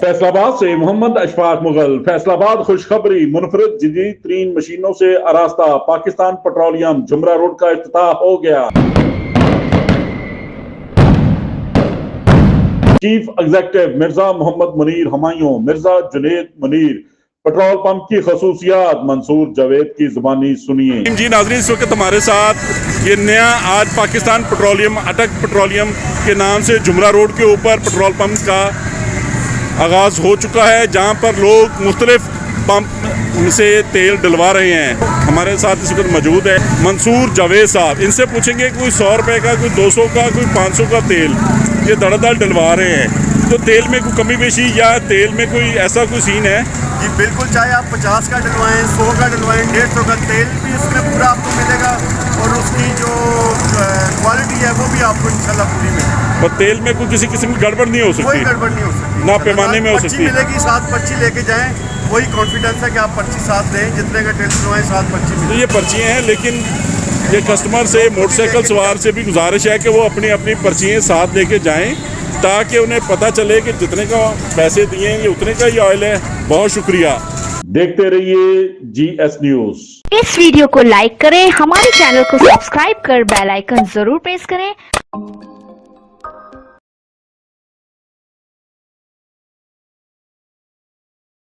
फैसलाबाद से मोहम्मद अशफाक मुगल। फैसलाबाद खुशखबरी, मुनफरद जदीद तरीन मशीनों से आरास्ता पाकिस्तान पेट्रोलियम जुमरा रोड का इफ्तिताह हो गया। Chief executive Mirza Mohammad Munir Humayun, Mirza Junaid Munir. Petrol pump की खसूसियात मंसूर जावेद की जुबानी सुनिए। जी नाज़रीन, इस वक्त हमारे साथ ये नया आज पाकिस्तान पेट्रोलियम अटक पेट्रोलियम के नाम से जुमरा रोड के ऊपर पेट्रोल पंप का आगाज़ हो चुका है, जहां पर लोग मुख्तलिफ पंप से तेल डलवा रहे हैं। हमारे साथ इस वक्त मौजूद है मंसूर जावेद साहब। इनसे पूछेंगे कोई 100 रुपये का, कोई 200 का, कोई 500 का तेल ये धड़ाधड़ डलवा रहे हैं। तो तेल में कोई कमी पेशी या तेल में कोई ऐसा कोई सीन है? जी बिल्कुल, चाहे आप 50 का डलवाएं, 100 का डलवाएं, 150 का तेल भी इसमें पूरा आपको मिलेगा और उसकी जो क्वालिटी है वो भी आपको इंशाल्लाह पूरी मिलेगी। और तेल में कोई किसी किस्म की गड़बड़ नहीं हो सकती? कोई गड़बड़ नहीं हो सकती, ना पैमाने में हो पर्ची सकती मिलेगी, साथ पर्ची लेके जाएं। वही कॉन्फिडेंस है कि आप पर्ची साथ लें, जितने का तेल डलवाएं साथ पर्ची तो मिलेगी। ये पर्चियाँ हैं, लेकिन ये कस्टमर से मोटरसाइकिल सवार से भी गुजारिश है कि वो अपनी अपनी पर्चियाँ साथ लेके जाएं, ताकि उन्हें पता चले कि जितने का पैसे दिए हैं ये उतने का ही ऑयल है। बहुत शुक्रिया। देखते रहिए GS न्यूज। इस वीडियो को लाइक करें, हमारे चैनल को सब्सक्राइब कर बेल आइकन जरूर प्रेस करें।